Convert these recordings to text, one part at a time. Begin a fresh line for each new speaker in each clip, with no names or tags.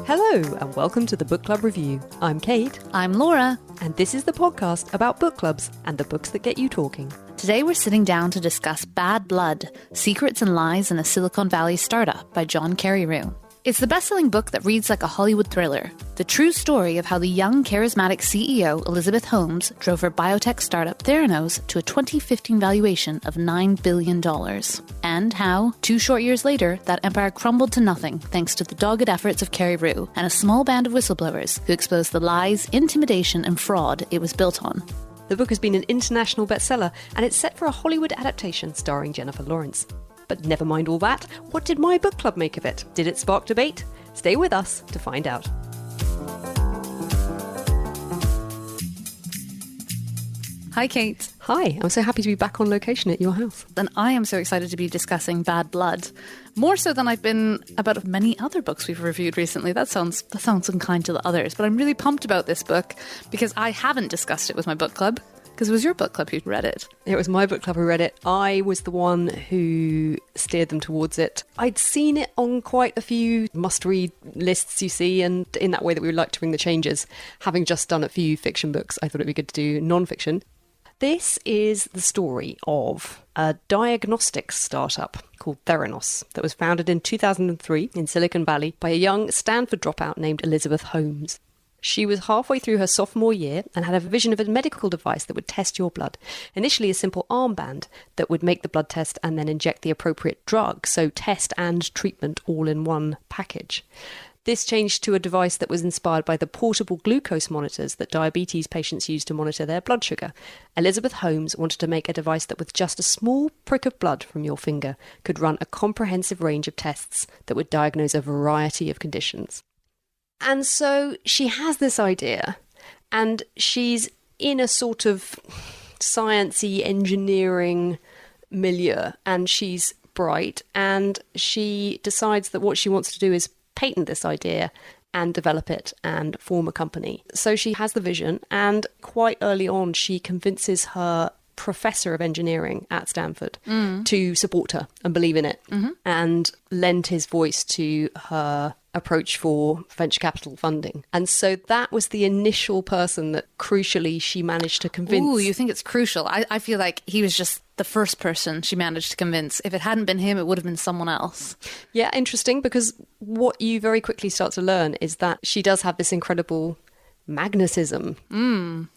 Hello and welcome to the Book Club Review. I'm Kate.
I'm Laura.
And this is the podcast about book clubs and the books that get you talking.
Today we're sitting down to discuss Bad Blood, Secrets and Lies in a Silicon Valley Startup by John Carreyrou. It's the best-selling book that reads like a Hollywood thriller, the true story of how the young, charismatic CEO Elizabeth Holmes drove her biotech startup Theranos to a 2015 valuation of $9 billion. And how, 2 short years later, that empire crumbled to nothing thanks to the dogged efforts of Carreyrou and a small band of whistleblowers who exposed the lies, intimidation and fraud it was built on.
The book has been an international bestseller and it's set for a Hollywood adaptation starring Jennifer Lawrence. But never mind all that, what did my book club make of it? Did it spark debate? Stay with us to find out.
Hi, Kate.
Hi, I'm so happy to be back on location at your house.
And I am so excited to be discussing Bad Blood. More so than I've been about many other books we've reviewed recently. That sounds unkind to the others, but I'm really pumped about this book because I haven't discussed it with my book club. Because it was your book club who read it.
It was my book club who read it. I was the one who steered them towards it. I'd seen it on quite a few must-read lists you see, and in that way that we would like to bring the changes. Having just done a few fiction books, I thought it'd be good to do non-fiction. This is the story of a diagnostics startup called Theranos that was founded in 2003 in Silicon Valley by a young Stanford dropout named Elizabeth Holmes. She was halfway through her sophomore year and had a vision of a medical device that would test your blood. Initially a simple armband that would make the blood test and then inject the appropriate drug, so test and treatment all in one package. This changed to a device that was inspired by the portable glucose monitors that diabetes patients use to monitor their blood sugar. Elizabeth Holmes wanted to make a device that with just a small prick of blood from your finger could run a comprehensive range of tests that would diagnose a variety of conditions. And so she has this idea, and she's in a sort of sciencey engineering milieu, and she's bright, and she decides that what she wants to do is patent this idea and develop it and form a company. So she has the vision, and quite early on she convinces her professor of engineering at Stanford to support her and believe in it and lend his voice to her approach for venture capital funding. And so that was the initial person that crucially she managed to convince.
Ooh, you think it's crucial? I feel like he was just the first person she managed to convince. If it hadn't been him, it would have been someone else.
Yeah, interesting, because what you very quickly start to learn is that she does have this incredible magnetism,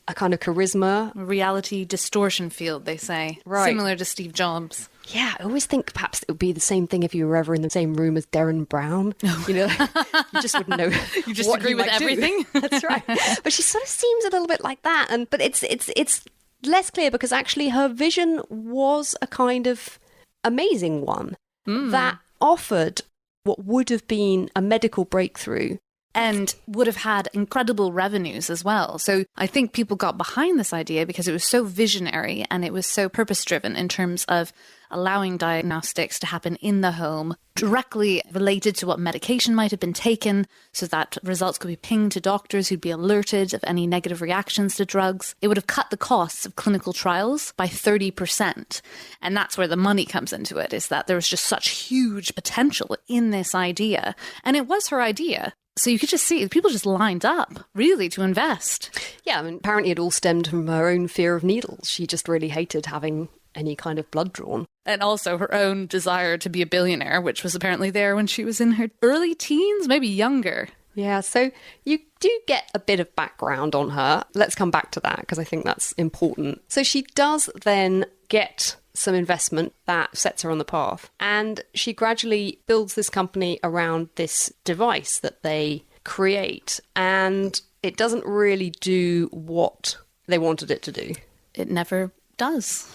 a kind of charisma.
Reality distortion field, they say.
Right.
Similar to Steve Jobs.
Yeah, I always think perhaps it would be the same thing if you were ever in the same room as Derren Brown. You know, you just wouldn't know.
You just agree with everything.
That's right. But she sort of seems a little bit like that. But it's less clear because actually her vision was a kind of amazing one that offered what would have been a medical breakthrough.
And would have had incredible revenues as well. So I think people got behind this idea because it was so visionary and it was so purpose-driven in terms of allowing diagnostics to happen in the home, directly related to what medication might have been taken, so that results could be pinged to doctors who'd be alerted of any negative reactions to drugs. It would have cut the costs of clinical trials by 30%. And that's where the money comes into it, is that there was just such huge potential in this idea. And it was her idea. So you could just see people just lined up, really, to invest.
Yeah, I mean, apparently it all stemmed from her own fear of needles. She just really hated having any kind of blood drawn.
And also her own desire to be a billionaire, which was apparently there when she was in her early teens, maybe younger.
Yeah, so you do get a bit of background on her. Let's come back to that because I think that's important. So she does then get some investment that sets her on the path. And she gradually builds this company around this device that they create. And it doesn't really do what they wanted it to do.
It never does.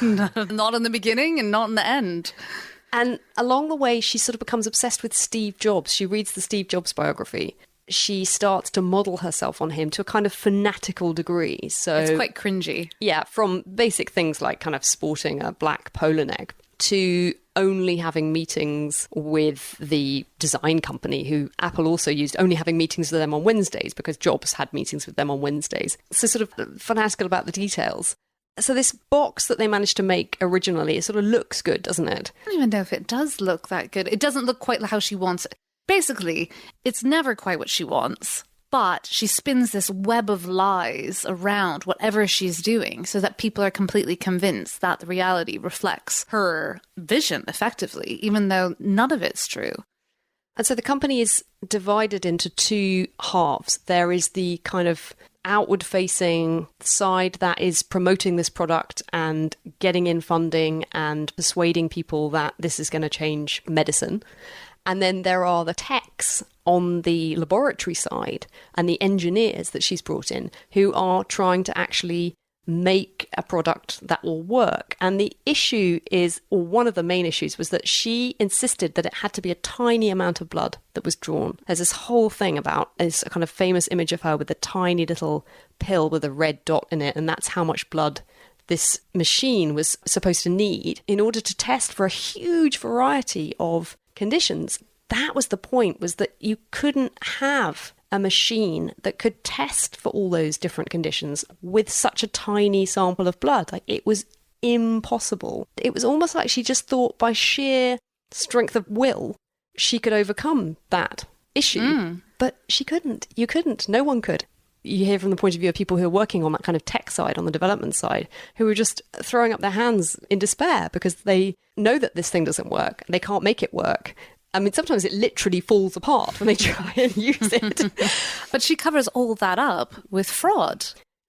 Not in the beginning and not in the end.
And along the way, she sort of becomes obsessed with Steve Jobs. She reads the Steve Jobs biography. She starts to model herself on him to a kind of fanatical degree. So
it's quite cringy.
Yeah, from basic things like kind of sporting a black polo neck to only having meetings with the design company, who Apple also used, only having meetings with them on Wednesdays because Jobs had meetings with them on Wednesdays. So sort of fanatical about the details. So this box that they managed to make originally, it sort of looks good, doesn't it?
I don't even know if it does look that good. It doesn't look quite how she wants it. Basically, it's never quite what she wants, but she spins this web of lies around whatever she's doing so that people are completely convinced that the reality reflects her vision effectively, even though none of it's true.
And so the company is divided into two halves. There is the kind of outward-facing side that is promoting this product and getting in funding and persuading people that this is going to change medicine. And then there are the techs on the laboratory side and the engineers that she's brought in who are trying to actually make a product that will work. And the issue is, or one of the main issues, was that she insisted that it had to be a tiny amount of blood that was drawn. There's this whole thing about this kind of famous image of her with a tiny little pill with a red dot in it, and that's how much blood this machine was supposed to need in order to test for a huge variety of conditions. That was the point, was that you couldn't have a machine that could test for all those different conditions with such a tiny sample of blood. Like, it was impossible. It was almost like she just thought by sheer strength of will she could overcome that issue. But she couldn't. You couldn't. No one could. You hear from the point of view of people who are working on that kind of tech side, on the development side, who are just throwing up their hands in despair because they know that this thing doesn't work. They can't make it work. I mean, sometimes it literally falls apart when they try and use it.
But she covers all that up with fraud.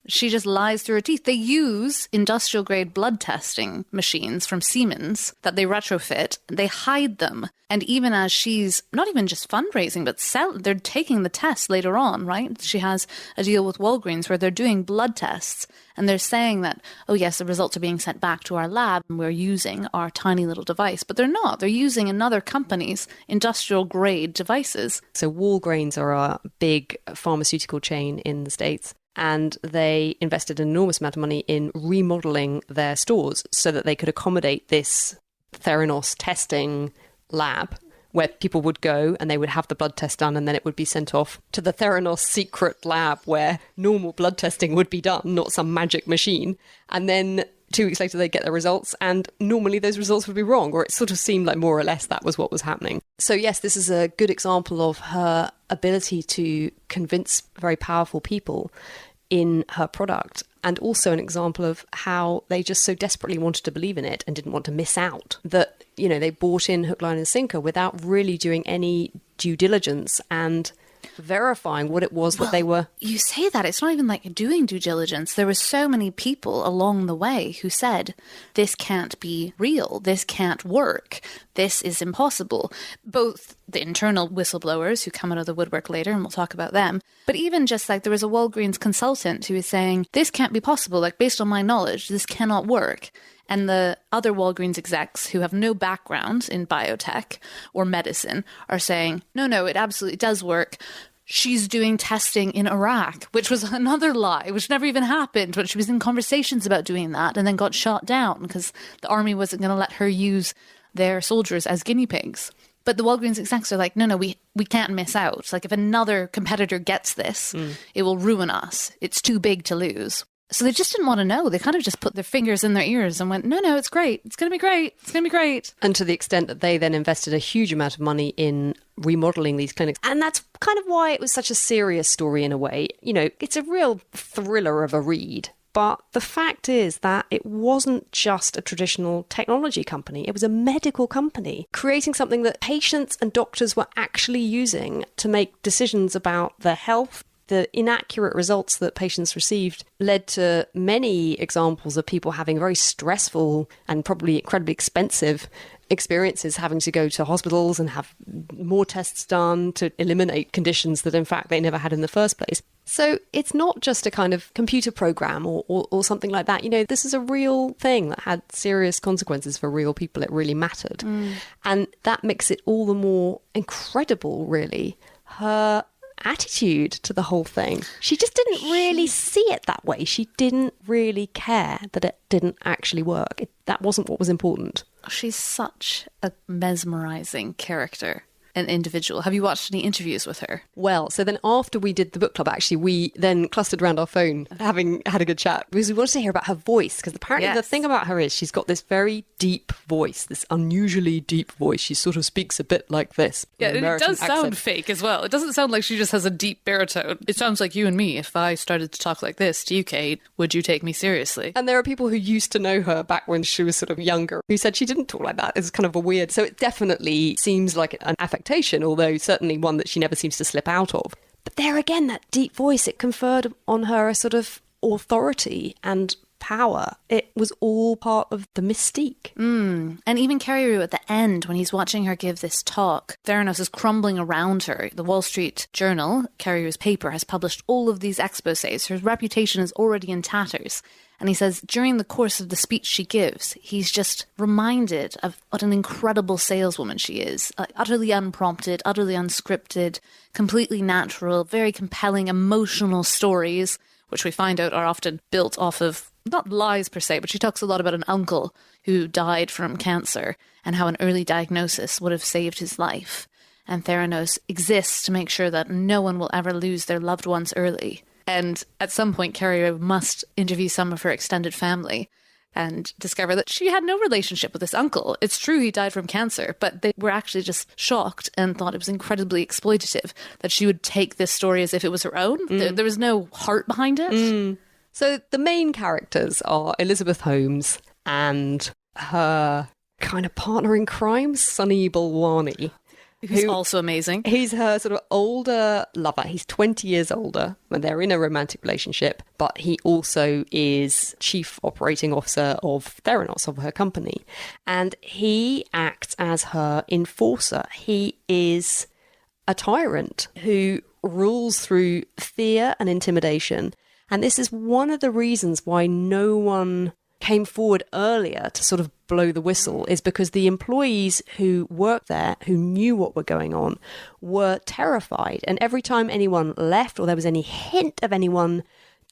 She just lies through her teeth. They use industrial-grade blood testing machines from Siemens that they retrofit. They hide them. And even as she's not even just fundraising, but they're taking the test later on, right? She has a deal with Walgreens where they're doing blood tests. And they're saying that, oh, yes, the results are being sent back to our lab and we're using our tiny little device. But they're not. They're using another company's industrial-grade devices.
So Walgreens are a big pharmaceutical chain in the States. And they invested an enormous amount of money in remodeling their stores so that they could accommodate this Theranos testing lab where people would go and they would have the blood test done, and then it would be sent off to the Theranos secret lab where normal blood testing would be done, not some magic machine. And then 2 weeks later, they'd get their results, and normally those results would be wrong, or it sort of seemed like more or less that was what was happening. So yes, this is a good example of her ability to convince very powerful people in her product, and also an example of how they just so desperately wanted to believe in it and didn't want to miss out that, you know, they bought in hook, line and sinker without really doing any due diligence and verifying what it was that they were.
You say that, it's not even like doing due diligence. There were so many people along the way who said, this can't be real, this can't work, this is impossible. Both the internal whistleblowers who come out of the woodwork later, and we'll talk about them, but even just like there was a Walgreens consultant who was saying, this can't be possible, like based on my knowledge, this cannot work. And the other Walgreens execs who have no background in biotech or medicine are saying, no, it absolutely does work. She's doing testing in Iraq, which was another lie, which never even happened. But she was in conversations about doing that and then got shot down because the army wasn't going to let her use their soldiers as guinea pigs. But the Walgreens execs are like, no, we can't miss out. It's like if another competitor gets this, it will ruin us. It's too big to lose. So they just didn't want to know. They kind of just put their fingers in their ears and went, no, it's great. It's going to be great. It's going to be great.
And to the extent that they then invested a huge amount of money in remodeling these clinics. And that's kind of why it was such a serious story in a way. You know, it's a real thriller of a read. But the fact is that it wasn't just a traditional technology company. It was a medical company creating something that patients and doctors were actually using to make decisions about their health. The inaccurate results that patients received led to many examples of people having very stressful and probably incredibly expensive experiences, having to go to hospitals and have more tests done to eliminate conditions that in fact they never had in the first place. So it's not just a kind of computer program or something like that. You know, this is a real thing that had serious consequences for real people. It really mattered. And that makes it all the more incredible, really, her attitude to the whole thing. She just didn't really see it that way. She didn't really care that it didn't actually work. That wasn't what was important.
She's such a mesmerizing character. an individual? Have you watched any interviews with her?
Well, so then after we did the book club, actually, we then clustered around our phone, having had a good chat, because we wanted to hear about her voice, because apparently the thing about her is she's got this very deep voice, this unusually deep voice. She sort of speaks a bit like this.
Yeah, and it does sound fake as well. It doesn't sound like she just has a deep baritone. It sounds like you and me. If I started to talk like this to you, Kate, would you take me seriously?
And there are people who used to know her back when she was sort of younger who said she didn't talk like that. It's kind of a weird. So it definitely seems like an affectation, although certainly one that she never seems to slip out of. But there again, that deep voice, it conferred on her a sort of authority and power. It was all part of the mystique.
And even Carreyrou at the end, when he's watching her give this talk, Theranos is crumbling around her. The Wall Street Journal, Carreyrou's paper, has published all of these exposés. Her reputation is already in tatters. And he says during the course of the speech she gives, he's just reminded of what an incredible saleswoman she is. Utterly unprompted, utterly unscripted, completely natural, very compelling, emotional stories, which we find out are often built off of, not lies per se, but she talks a lot about an uncle who died from cancer and how an early diagnosis would have saved his life. And Theranos exists to make sure that no one will ever lose their loved ones early. And at some point, Carreyrou must interview some of her extended family and discover that she had no relationship with this uncle. It's true he died from cancer, but they were actually just shocked and thought it was incredibly exploitative that she would take this story as if it was her own. There was no heart behind it.
So the main characters are Elizabeth Holmes and her kind of partner in crime, Sonny Balwani.
Who's also amazing.
He's her sort of older lover. He's 20 years older, and they're in a romantic relationship, but he also is chief operating officer of Theranos, of her company. And he acts as her enforcer. He is a tyrant who rules through fear and intimidation. And this is one of the reasons why no one came forward earlier to sort of blow the whistle, is because the employees who worked there, who knew what were going on, were terrified. And every time anyone left or there was any hint of anyone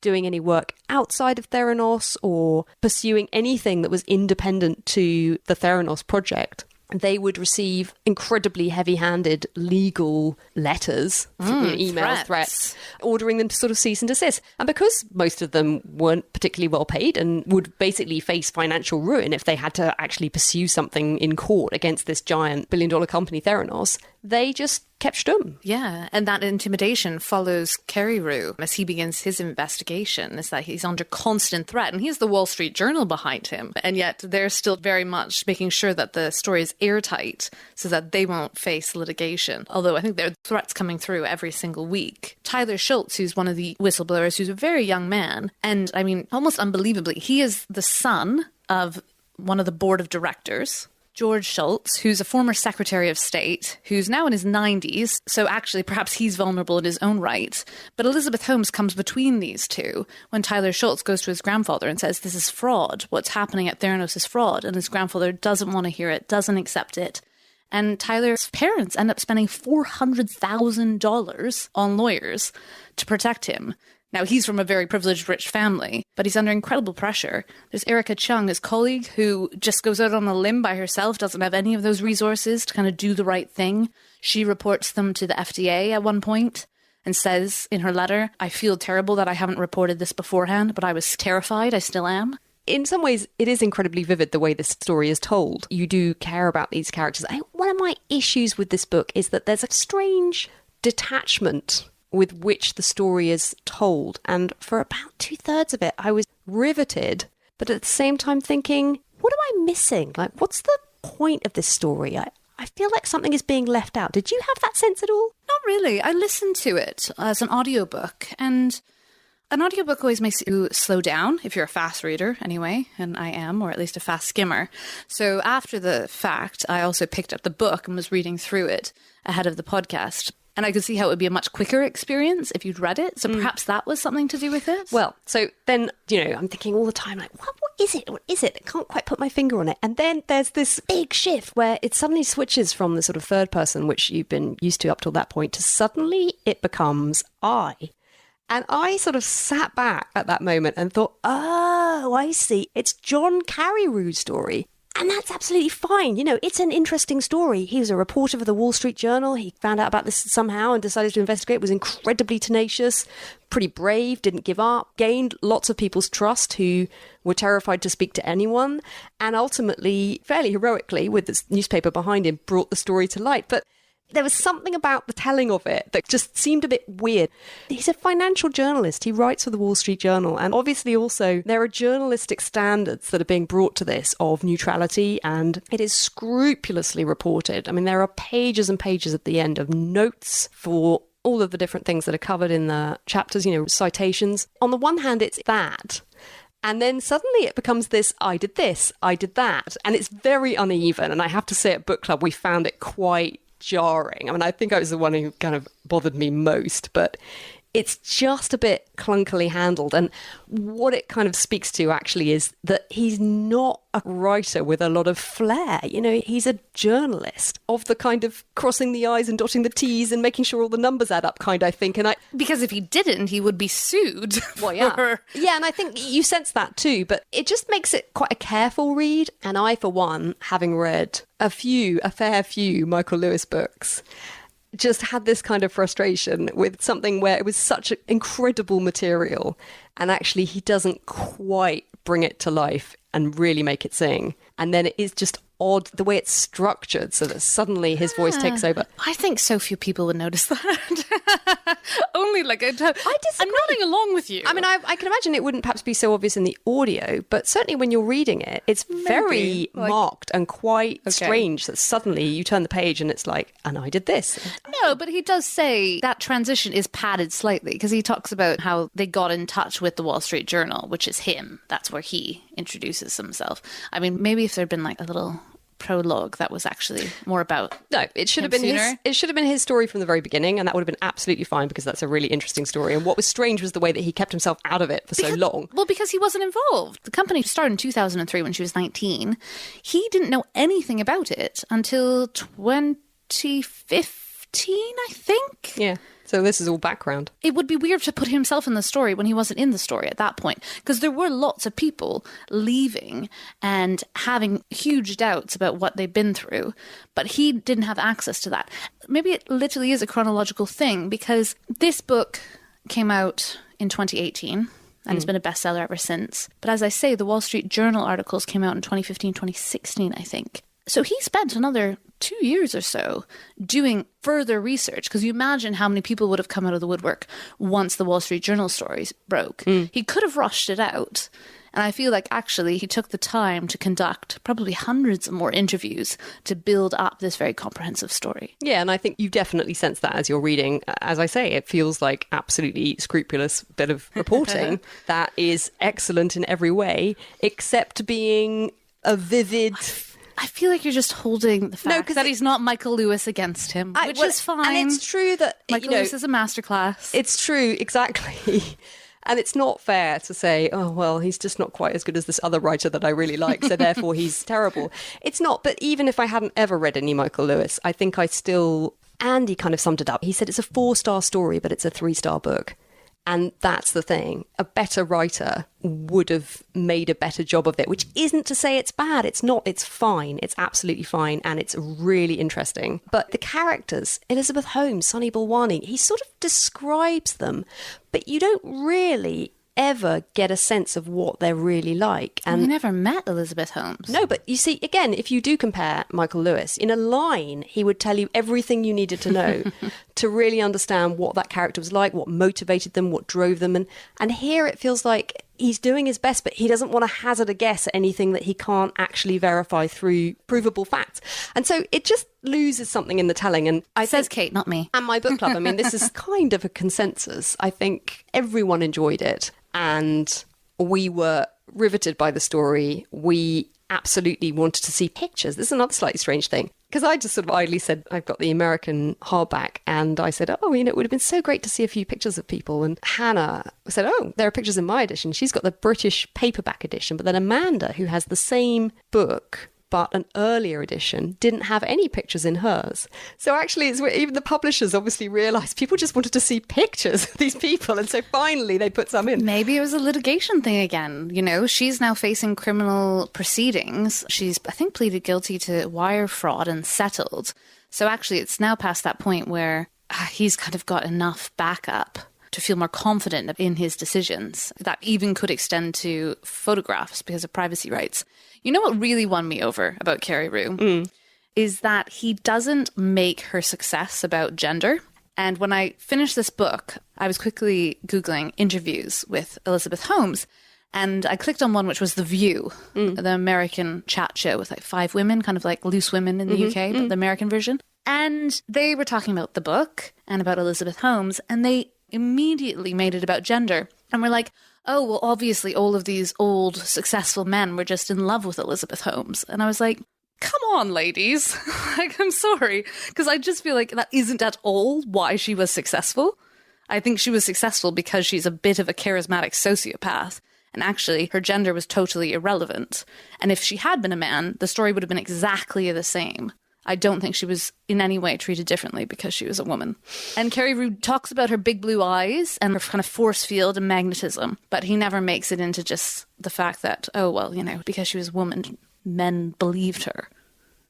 doing any work outside of Theranos or pursuing anything that was independent to the Theranos project, they would receive incredibly heavy-handed legal letters, email threats, ordering them to sort of cease and desist. And because most of them weren't particularly well paid and would basically face financial ruin if they had to actually pursue something in court against this giant billion-dollar company, Theranos, they just kept stum.
Yeah, and that intimidation follows Carreyrou as he begins his investigation. It's that he's under constant threat, and he has the Wall Street Journal behind him, and yet they're still very much making sure that the story is airtight so that they won't face litigation. Although I think there are threats coming through every single week. Tyler Schultz, who's one of the whistleblowers, who's a very young man, and I mean, almost unbelievably, he is the son of one of the board of directors, George Schultz, who's a former Secretary of State, who's now in his 90s, so actually perhaps he's vulnerable in his own right. But Elizabeth Holmes comes between these two when Tyler Schultz goes to his grandfather and says, this is fraud. What's happening at Theranos is fraud. And his grandfather doesn't want to hear it, doesn't accept it. And Tyler's parents end up spending $400,000 on lawyers to protect him. Now, he's from a very privileged, rich family, but he's under incredible pressure. There's Erica Chung, his colleague, who just goes out on a limb by herself, doesn't have any of those resources to kind of do the right thing. She reports them to the FDA at one point and says in her letter, I feel terrible that I haven't reported this beforehand, but I was terrified. I still am.
In some ways, it is incredibly vivid the way this story is told. You do care about these characters. One of my issues with this book is that there's a strange detachment with which the story is told. And for about 2/3 of it, I was riveted, but at the same time thinking, what am I missing? Like, what's the point of this story? I feel like something is being left out. Did you have that sense at all?
Not really. I listened to it as an audiobook, and an audiobook always makes you slow down, if you're a fast reader anyway, and I am, or at least a fast skimmer. So after the fact, I also picked up the book and was reading through it ahead of the podcast. And I could see how it would be a much quicker experience if you'd read it. So perhaps that was something to do with it.
Well, so then, I'm thinking all the time, like, what is it? What is it? I can't quite put my finger on it. And then there's this big shift where it suddenly switches from the sort of third person, which you've been used to up till that point, to suddenly it becomes I. And I sort of sat back at that moment and thought, oh, I see. It's John Carreyrou's story.
And that's absolutely fine. It's an interesting story. He was a reporter for the Wall Street Journal. He found out about this somehow and decided to investigate, was incredibly tenacious, pretty brave, didn't give up, gained lots of people's trust who were terrified to speak to anyone, and ultimately, fairly heroically, with this newspaper behind him, brought the story to light. But there was something about the telling of it that just seemed a bit weird. He's a financial journalist. He writes for the Wall Street Journal. And obviously also there are journalistic standards that are being brought to this of neutrality, and it is scrupulously reported. I mean, there are pages and pages at the end of notes for all of the different things that are covered in the chapters, citations. On the one hand, it's that. And then suddenly it becomes this, I did this, I did that. And it's very uneven. And I have to say at book club, we found it quite jarring. I mean, I think I was the one who kind of bothered me most, but it's just a bit clunkily handled. And what it kind of speaks to actually is that he's not a writer with a lot of flair. He's a journalist of the kind of crossing the I's and dotting the T's and making sure all the numbers add up kind, I think.
Because if he didn't, he would be sued.
Well, yeah. Yeah, and I think you sense that too, but it just makes it quite a careful read. And I, for one, having read a fair few Michael Lewis books, just had this kind of frustration with something where it was such incredible material and actually he doesn't quite bring it to life and really make it sing. And then it is just odd the way it's structured so that suddenly his voice takes over.
I think so few people would notice that. Only like I disagree. I'm nodding along with you.
I mean, I can imagine it wouldn't perhaps be so obvious in the audio, but certainly when you're reading it, it's very marked and quite strange that suddenly you turn the page and it's like, and I did this.
No, but he does say that transition is padded slightly because he talks about how they got in touch with the Wall Street Journal, which is him. That's where he introduces himself. I mean, maybe if there'd been like a little prologue that was actually more about
it should have been his story from the very beginning, and that would have been absolutely fine because that's a really interesting story. And what was strange was the way that he kept himself out of it for so long.
Well, because he wasn't involved. The company started in 2003 when she was 19. He didn't know anything about it until 2015, I think.
Yeah. So this is all background.
It would be weird to put himself in the story when he wasn't in the story at that point, because there were lots of people leaving and having huge doubts about what they've been through, but he didn't have access to that. Maybe it literally is a chronological thing, because this book came out in 2018 and it's been a bestseller ever since. But as I say, the Wall Street Journal articles came out in 2015, 2016, I think. So he spent another 2 years or so doing further research, because you imagine how many people would have come out of the woodwork once the Wall Street Journal stories broke. He could have rushed it out. And I feel like actually he took the time to conduct probably hundreds of more interviews to build up this very comprehensive story.
Yeah, and I think you definitely sense that as you're reading. As I say, it feels like absolutely scrupulous bit of reporting that is excellent in every way, except being a vivid...
I feel like you're just holding the fact that he's not Michael Lewis against him, which is fine.
And it's true that...
Michael Lewis is a masterclass.
It's true, exactly. And it's not fair to say, oh, well, he's just not quite as good as this other writer that I really like, so therefore he's terrible. It's not. But even if I hadn't ever read any Michael Lewis, I think I still... Andy kind of summed it up. He said it's a 4-star story, but it's a 3-star book. And that's the thing. A better writer would have made a better job of it, which isn't to say it's bad. It's not. It's fine. It's absolutely fine. And it's really interesting. But the characters, Elizabeth Holmes, Sonny Balwani, he sort of describes them, but you don't really ever get a sense of what they're really like.
And we never met Elizabeth Holmes.
No, but you see, again, if you do compare Michael Lewis, in a line, he would tell you everything you needed to know to really understand what that character was like, what motivated them, what drove them. And here it feels like he's doing his best, but he doesn't want to hazard a guess at anything that he can't actually verify through provable facts. And so it just loses something in the telling. And
Says Kate, not me.
And my book club, I mean, this is kind of a consensus. I think everyone enjoyed it. And we were riveted by the story. We absolutely wanted to see pictures. This is another slightly strange thing. Because I just sort of idly said, I've got the American hardback. And I said, oh, it would have been so great to see a few pictures of people. And Hannah said, oh, there are pictures in my edition. She's got the British paperback edition. But then Amanda, who has the same book, but an earlier edition didn't have any pictures in hers. So actually, it's where even the publishers obviously realised people just wanted to see pictures of these people, and so finally they put some in.
Maybe it was a litigation thing again. You know, she's now facing criminal proceedings. She's, I think, pleaded guilty to wire fraud and settled. So actually, it's now past that point where he's kind of got enough backup to feel more confident in his decisions. That even could extend to photographs because of privacy rights. You know what really won me over about Carreyrou is that he doesn't make her success about gender. And when I finished this book, I was quickly Googling interviews with Elizabeth Holmes, and I clicked on one which was The View, the American chat show with like 5 women, kind of like Loose Women in the UK, but the American version. And they were talking about the book and about Elizabeth Holmes, and they immediately made it about gender. And we're like, oh, well, obviously all of these old, successful men were just in love with Elizabeth Holmes. And I was like, come on, ladies. Like, I'm sorry. Because I just feel like that isn't at all why she was successful. I think she was successful because she's a bit of a charismatic sociopath. And actually, her gender was totally irrelevant. And if she had been a man, the story would have been exactly the same. I don't think she was in any way treated differently because she was a woman. And Carreyrou talks about her big blue eyes and her kind of force field and magnetism, but he never makes it into just the fact that, oh, well, you know, because she was a woman, men believed her.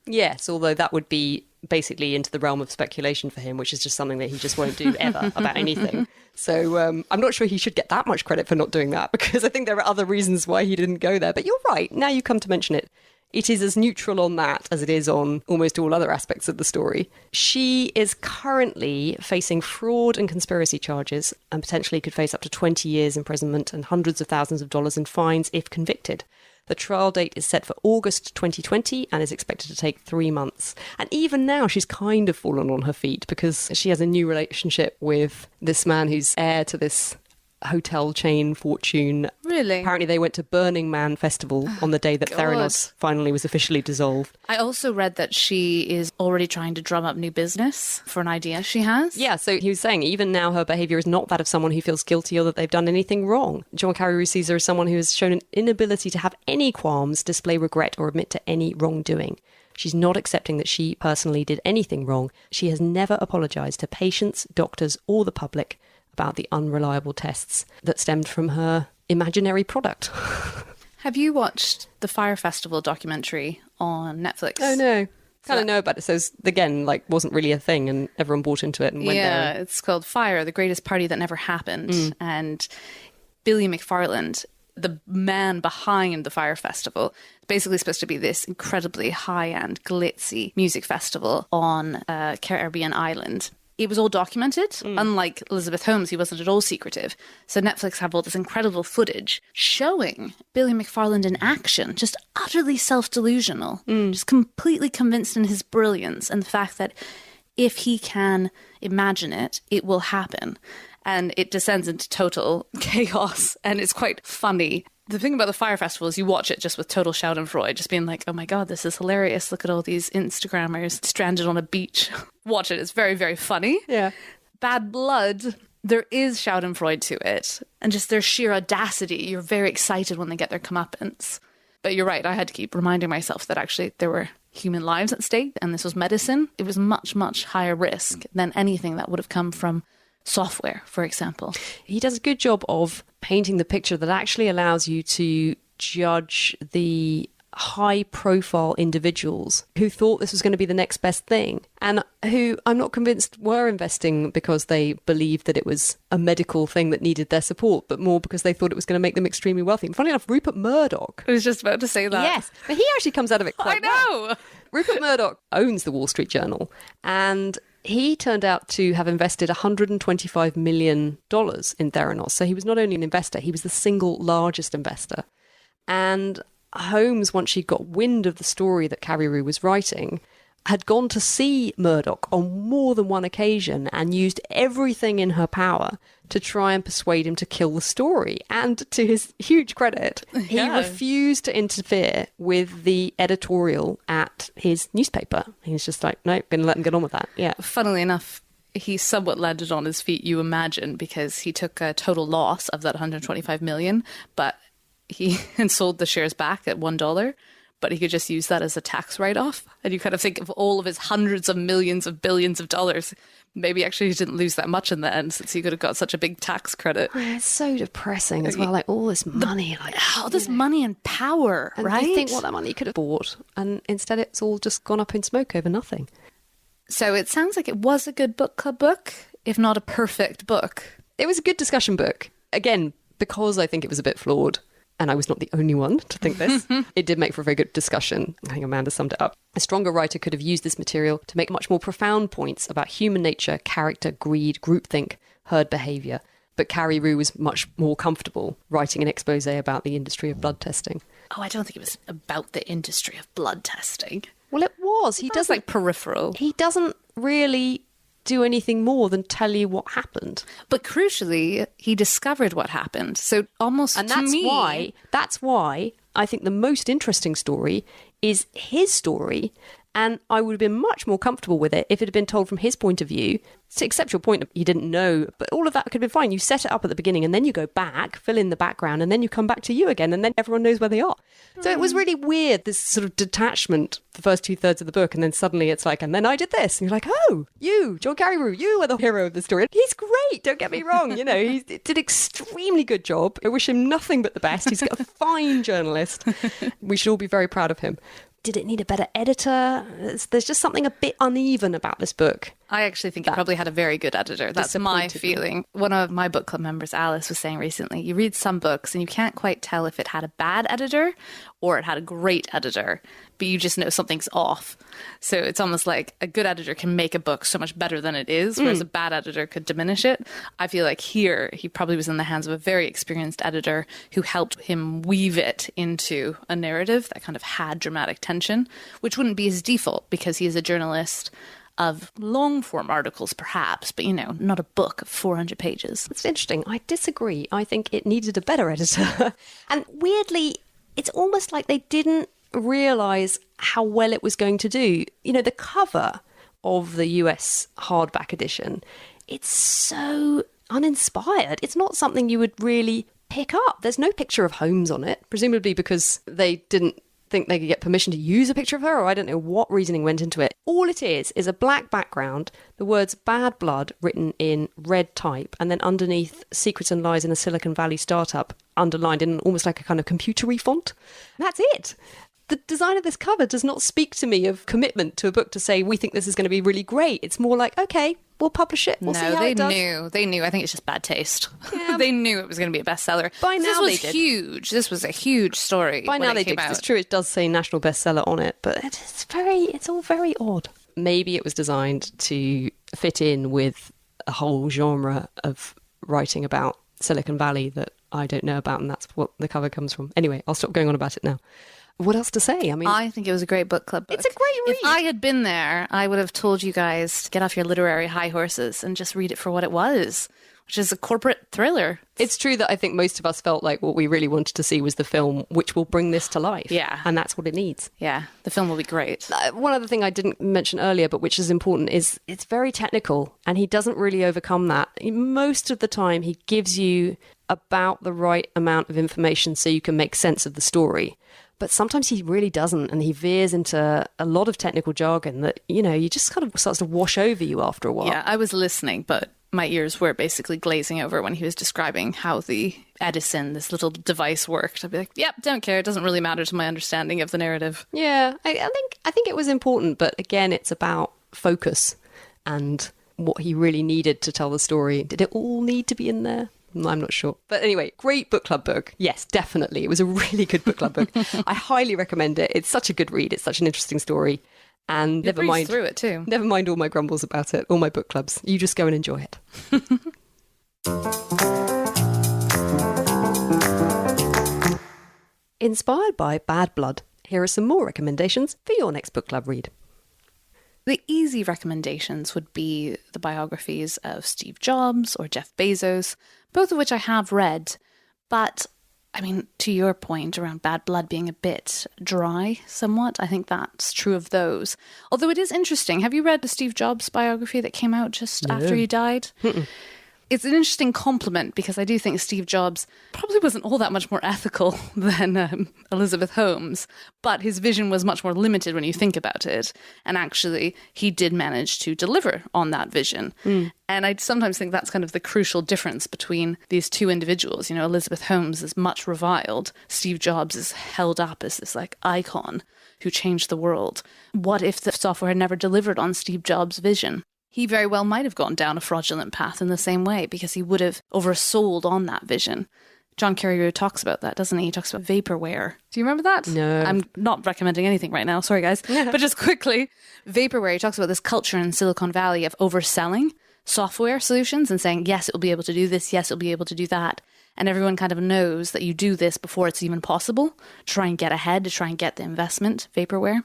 Yes, although that would be basically into the realm of speculation for him, which is just something that he just won't do ever about anything. So I'm not sure he should get that much credit for not doing that, because I think there are other reasons why he didn't go there. But you're right, now you come to mention it. It is as neutral on that as it is on almost all other aspects of the story. She is currently facing fraud and conspiracy charges and potentially could face up to 20 years imprisonment and hundreds of thousands of dollars in fines if convicted. The trial date is set for August 2020 and is expected to take 3 months. And even now, she's kind of fallen on her feet because she has a new relationship with this man who's heir to this hotel chain fortune.
Really?
Apparently they went to Burning Man Festival on the day that Theranos finally was officially dissolved.
I also read that she is already trying to drum up new business for an idea she has.
Yeah, so he was saying even now her behaviour is not that of someone who feels guilty or that they've done anything wrong. John Carreyrou sees her as someone who has shown an inability to have any qualms, display regret or admit to any wrongdoing. She's not accepting that she personally did anything wrong. She has never apologised to patients, doctors or the public about the unreliable tests that stemmed from her imaginary product. Have
you watched the Fire Festival documentary on Netflix?
Oh, no. Kind of know about it. So, again, like, wasn't really a thing and everyone bought into it and went there.
Yeah, it's called Fire, the Greatest Party That Never Happened. And Billy McFarland, the man behind the Fire Festival, is basically supposed to be this incredibly high-end, glitzy music festival on a Caribbean island. It was all documented. Unlike Elizabeth Holmes, he wasn't at all secretive. So Netflix have all this incredible footage showing Billy McFarland in action, just utterly self-delusional, just completely convinced in his brilliance and the fact that if he can imagine it, it will happen. And it descends into total chaos, and it's quite funny. The thing about the Fire Festival is you watch it just with total schadenfreude, just being like, oh my God, this is hilarious. Look at all these Instagrammers stranded on a beach. Watch it. It's very, very funny.
Yeah.
Bad Blood, there is schadenfreude to it. And just their sheer audacity. You're very excited when they get their comeuppance. But you're right. I had to keep reminding myself that actually there were human lives at stake and this was medicine. It was much, much higher risk than anything that would have come from software, for example.
He does a good job of painting the picture that actually allows you to judge the high-profile individuals who thought this was going to be the next best thing and who I'm not convinced were investing because they believed that it was a medical thing that needed their support, but more because they thought it was going to make them extremely wealthy. And funny enough, Rupert Murdoch...
I was just about to say that.
Yes, but he actually comes out of it quite well.
know!
Rupert Murdoch owns the Wall Street Journal, and he turned out to have invested $125 million in Theranos. So he was not only an investor, he was the single largest investor. And Holmes, once she got wind of the story that Carreyrou was writing, had gone to see Murdoch on more than one occasion and used everything in her power to try and persuade him to kill the story. And to his huge credit, he refused to interfere with the editorial at his newspaper. He was just like, no, going to let him get on with that. Yeah.
Funnily enough, he somewhat landed on his feet, you imagine, because he took a total loss of that $125 million, but he sold the shares back at $1. but he could just use that as a tax write-off. And you kind of think of all of his hundreds of millions of billions of dollars. Maybe actually he didn't lose that much in the end, since he could have got such a big tax credit.
It's so depressing as well, like all this money.
All this money and power,
and
right?
you think what that money could have bought, and instead it's all just gone up in smoke over nothing.
So it sounds like it was a good book club book, if not a perfect book.
It was a good discussion book. Again, because I think it was a bit flawed, and I was not the only one to think this, it did make for a very good discussion. I think Amanda summed it up. A stronger writer could have used this material to make much more profound points about human nature, character, greed, groupthink, herd behaviour. But Carreyrou was much more comfortable writing an expose about the industry of blood testing.
Oh, I don't think it was about the industry of blood testing.
Well, it was.
He does like peripheral.
He doesn't really do anything more than tell you what happened.
But crucially, he discovered what happened. So almost
and
to
that's
me...
that's why I think the most interesting story is his story. And I would have been much more comfortable with it if it had been told from his point of view. To accept your point, he didn't know, but all of that could have been fine. You set it up at the beginning and then you go back, fill in the background, and then you come back to you again, and then everyone knows where they are. So it was really weird, this sort of detachment, the first 2/3 of the book, and then suddenly it's like, and then I did this. And you're like, oh, you, John Carreyrou, you are the hero of the story. He's great, don't get me wrong. You know, he did an extremely good job. I wish him nothing but the best. He's a fine journalist. We should all be very proud of him. Did it need a better editor? There's just something a bit uneven about this book.
I actually think it probably had a very good editor. That's my feeling. One of my book club members, Alice, was saying recently, you read some books and you can't quite tell if it had a bad editor or it had a great editor, but you just know something's off. So it's almost like a good editor can make a book so much better than it is, whereas a bad editor could diminish it. I feel like here, he probably was in the hands of a very experienced editor who helped him weave it into a narrative that kind of had dramatic tension, which wouldn't be his default because he is a journalist of long-form articles, perhaps, but, you know, not a book of 400 pages.
It's interesting. I disagree. I think it needed a better editor. And weirdly, it's almost like they didn't realise how well it was going to do. You know, the cover of the US hardback edition, it's so uninspired. It's not something you would really pick up. There's no picture of Holmes on it, presumably because they didn't think they could get permission to use a picture of her, or I don't know what reasoning went into it. All it is a black background, the words bad blood written in red type, and then underneath secrets and lies in a Silicon Valley startup underlined in almost like a kind of computery font. That's it. The design of this cover does not speak to me of commitment to a book to say, we think this is going to be really great. It's more like, okay, we'll publish it. We'll see how it does.
They knew. I think it's just bad taste.
Yeah.
They knew it was going to be a bestseller.
By now
this was huge. This was a huge story.
By now they did. It's true, it does say national bestseller on it, but it's all very odd. Maybe it was designed to fit in with a whole genre of writing about Silicon Valley that I don't know about, and that's what the cover comes from. Anyway, I'll stop going on about it now. What else to say? I mean,
I think it was a great book club book.
It's a great read.
If I had been there, I would have told you guys to get off your literary high horses and just read it for what it was, which is a corporate thriller.
It's true that I think most of us felt like what we really wanted to see was the film, which will bring this to life.
Yeah.
And that's what it needs.
Yeah, the film will be great.
One other thing I didn't mention earlier, but which is important, is it's very technical, and he doesn't really overcome that. Most of the time, he gives you about the right amount of information so you can make sense of the story. But sometimes he really doesn't, and he veers into a lot of technical jargon that, you know, you just kind of starts to wash over you after a while.
Yeah, I was listening, but my ears were basically glazing over when he was describing how the Edison, this little device, worked. I'd be like, yep, don't care. It doesn't really matter to my understanding of the narrative.
Yeah, I think it was important, but again, it's about focus and what he really needed to tell the story. Did it all need to be in there? I'm not sure. But anyway, great book club book. Yes, definitely. It was a really good book club book. I highly recommend it. It's such a good read. It's such an interesting story. And
never mind through it too.
Never mind all my grumbles about it, all my book clubs. You just go and enjoy it. Inspired by Bad Blood, here are some more recommendations for your next book club read.
The easy recommendations would be the biographies of Steve Jobs or Jeff Bezos, both of which I have read. But, I mean, to your point around Bad Blood being a bit dry somewhat, I think that's true of those. Although it is interesting. Have you read the Steve Jobs biography that came out just after he died? It's an interesting compliment because I do think Steve Jobs probably wasn't all that much more ethical than Elizabeth Holmes, but his vision was much more limited when you think about it. And actually, he did manage to deliver on that vision. And I sometimes think that's kind of the crucial difference between these two individuals. You know, Elizabeth Holmes is much reviled. Steve Jobs is held up as this like icon who changed the world. What if the software had never delivered on Steve Jobs' vision? He very well might have gone down a fraudulent path in the same way because he would have oversold on that vision. John Carreyrou talks about that, doesn't he? He talks about vaporware. Do you remember that?
No.
I'm not recommending anything right now. Sorry, guys. But just quickly, vaporware, he talks about this culture in Silicon Valley of overselling software solutions and saying, yes, it'll be able to do this. Yes, it'll be able to do that. And everyone kind of knows that you do this before it's even possible to try and get ahead, to try and get the investment, vaporware.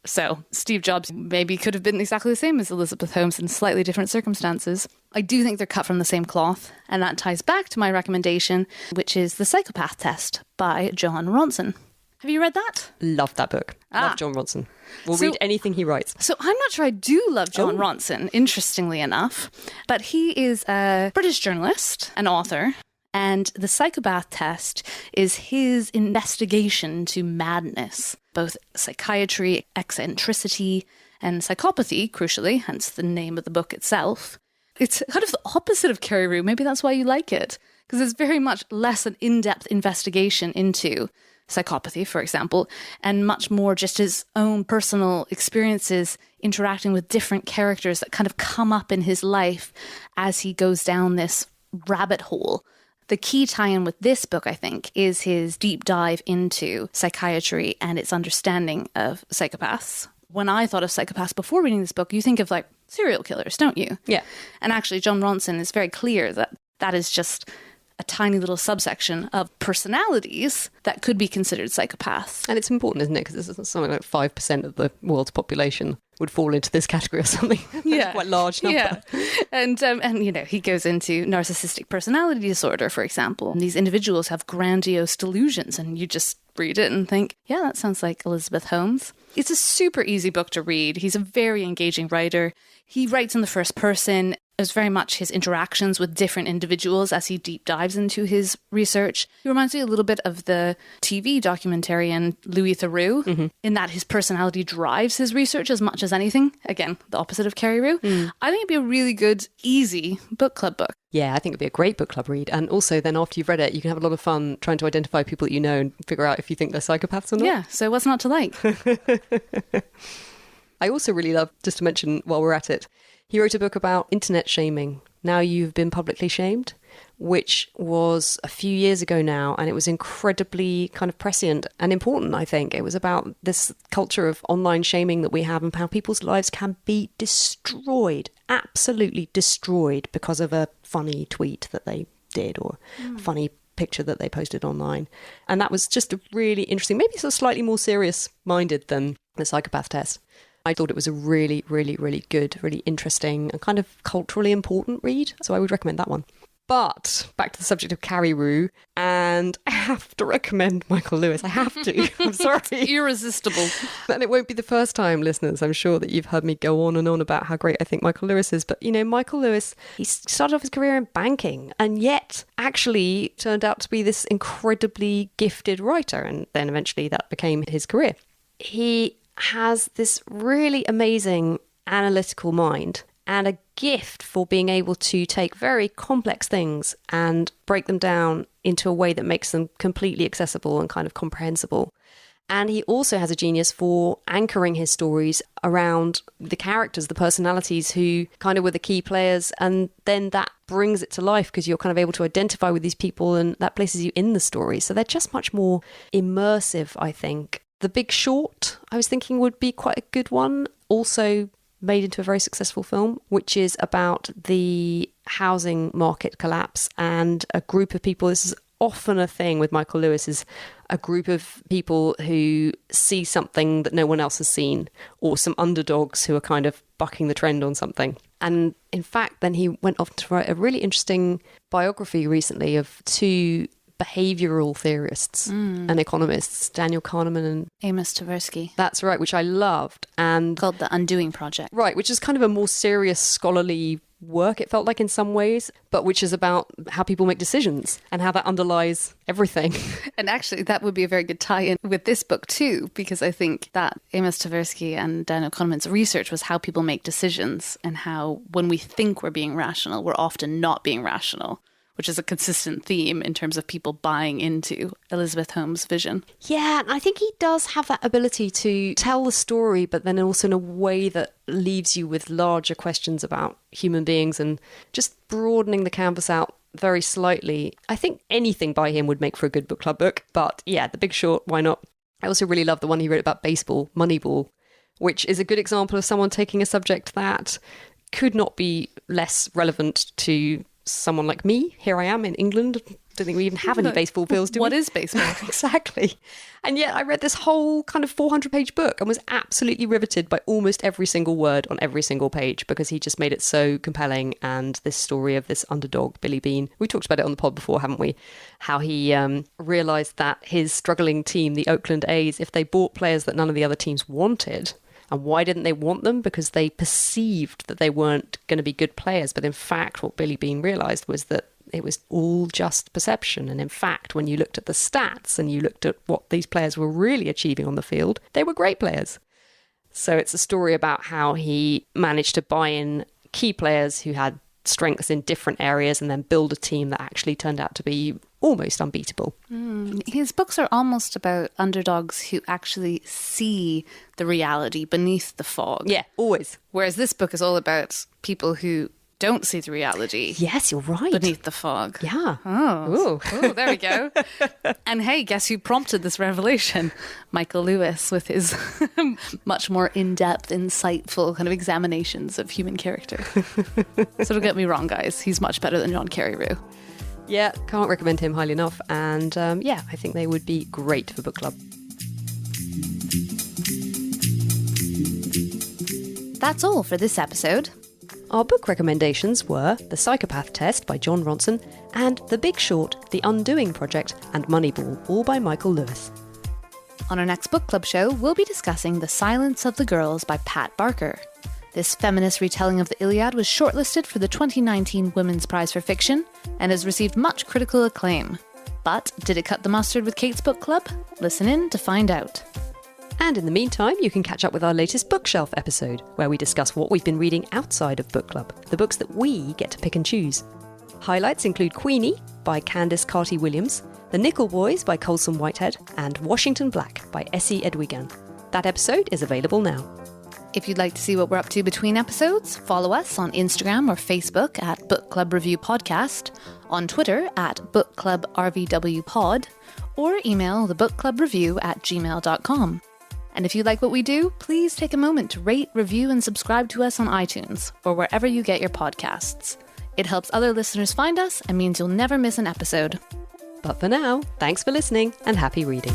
So Steve Jobs maybe could have been exactly the same as Elizabeth Holmes in slightly different circumstances. I do think they're cut from the same cloth. And that ties back to my recommendation, which is The Psychopath Test by John Ronson. Have you read that?
Love that book. Love John Ronson. We'll read anything he writes.
So I'm not sure I do love John Ronson, interestingly enough. But he is a British journalist, an author. And The Psychopath Test is his investigation to madness, both psychiatry, eccentricity, and psychopathy, crucially, hence the name of the book itself. It's kind of the opposite of Carreyrou. Maybe that's why you like it, because it's very much less an in-depth investigation into psychopathy, for example, and much more just his own personal experiences interacting with different characters that kind of come up in his life as he goes down this rabbit hole. The key tie-in with this book, I think, is his deep dive into psychiatry and its understanding of psychopaths. When I thought of psychopaths before reading this book, you think of like serial killers, don't you?
Yeah.
And actually, John Ronson is very clear that that is just a tiny little subsection of personalities that could be considered psychopaths.
And it's important, isn't it? Because it's something like 5% of the world's population would fall into this category or something.
Yeah.
Quite a large number.
Yeah. And you know, he goes into narcissistic personality disorder, for example. And these individuals have grandiose delusions, and you just read it and think, yeah, that sounds like Elizabeth Holmes. It's a super easy book to read. He's a very engaging writer. He writes in the first person. It's very much his interactions with different individuals as he deep dives into his research. He reminds me a little bit of the TV documentarian Louis Theroux, in that his personality drives his research as much as anything. Again, the opposite of Carreyrou. I think it'd be a really good, easy book club book.
Yeah, I think it'd be a great book club read. And also then after you've read it, you can have a lot of fun trying to identify people that you know and figure out if you think they're psychopaths or not.
Yeah, so what's not to like?
I also really love, just to mention while we're at it, he wrote a book about internet shaming. Now You've Been Publicly Shamed, which was a few years ago now, and it was incredibly kind of prescient and important, I think. It was about this culture of online shaming that we have and how people's lives can be destroyed, absolutely destroyed, because of a funny tweet that they did or a funny picture that they posted online. And that was just a really interesting, maybe sort of slightly more serious-minded than The Psychopath Test. I thought it was a really, really, really good, really interesting and kind of culturally important read. So I would recommend that one. But back to the subject of Carreyrou, and I have to recommend Michael Lewis. I have to. I'm sorry.
Irresistible.
And it won't be the first time, listeners. I'm sure that you've heard me go on and on about how great I think Michael Lewis is. But, you know, Michael Lewis, he started off his career in banking and yet actually turned out to be this incredibly gifted writer. And then eventually that became his career. He has this really amazing analytical mind and a gift for being able to take very complex things and break them down into a way that makes them completely accessible and kind of comprehensible. And he also has a genius for anchoring his stories around the characters, the personalities who kind of were the key players. And then that brings it to life because you're kind of able to identify with these people and that places you in the story. So they're just much more immersive, I think. The Big Short, I was thinking, would be quite a good one. Also made into a very successful film, which is about the housing market collapse and a group of people. This is often a thing with Michael Lewis, is a group of people who see something that no one else has seen, or some underdogs who are kind of bucking the trend on something. And in fact, then he went off to write a really interesting biography recently of two behavioral theorists and economists, Daniel Kahneman and
Amos Tversky.
That's right, which I loved. And
called The Undoing Project.
Right, which is kind of a more serious scholarly work, it felt like in some ways, but which is about how people make decisions and how that underlies everything.
And actually, that would be a very good tie-in with this book too, because I think that Amos Tversky and Daniel Kahneman's research was how people make decisions and how when we think we're being rational, we're often not being rational, which is a consistent theme in terms of people buying into Elizabeth Holmes' vision.
Yeah, and I think he does have that ability to tell the story, but then also in a way that leaves you with larger questions about human beings and just broadening the canvas out very slightly. I think anything by him would make for a good book club book, but yeah, The Big Short, why not? I also really love the one he wrote about baseball, Moneyball, which is a good example of someone taking a subject that could not be less relevant to someone like me. Here I am in England. Don't think we even have any baseball fields, do we?
What is baseball?
Exactly. And yet I read this whole kind of 400-page book and was absolutely riveted by almost every single word on every single page because he just made it so compelling. And this story of this underdog, Billy Beane, we talked about it on the pod before, haven't we? How he realised that his struggling team, the Oakland A's, if they bought players that none of the other teams wanted. And why didn't they want them? Because they perceived that they weren't going to be good players. But in fact, what Billy Beane realised was that it was all just perception. And in fact, when you looked at the stats and you looked at what these players were really achieving on the field, they were great players. So it's a story about how he managed to buy in key players who had strengths in different areas and then build a team that actually turned out to be almost unbeatable.
His books are almost about underdogs who actually see the reality beneath the fog.
Yeah, always.
Whereas this book is all about people who don't see the reality.
Yes, you're right.
Beneath the fog.
Yeah.
Oh, there we go. And hey, guess who prompted this revelation? Michael Lewis with his much more in-depth, insightful kind of examinations of human character. So don't get me wrong, guys. He's much better than John Carreyrou.
Yeah, can't recommend him highly enough. And yeah, I think they would be great for book club.
That's all for this episode.
Our book recommendations were The Psychopath Test by John Ronson and The Big Short, The Undoing Project and Moneyball, all by Michael Lewis.
On our next book club show, we'll be discussing The Silence of the Girls by Pat Barker. This feminist retelling of the Iliad was shortlisted for the 2019 Women's Prize for Fiction and has received much critical acclaim. But did it cut the mustard with Kate's book club? Listen in to find out.
And in the meantime, you can catch up with our latest bookshelf episode, where we discuss what we've been reading outside of book club, the books that we get to pick and choose. Highlights include Queenie by Candice Carty-Williams, The Nickel Boys by Colson Whitehead, and Washington Black by Essie Edwigan. That episode is available now.
If you'd like to see what we're up to between episodes, follow us on Instagram or Facebook at Book Club Review Podcast, on Twitter at Book Club RVW Pod, or email thebookclubreview@gmail.com. And if you like what we do, please take a moment to rate, review, and subscribe to us on iTunes or wherever you get your podcasts. It helps other listeners find us and means you'll never miss an episode.
But for now, thanks for listening and happy reading.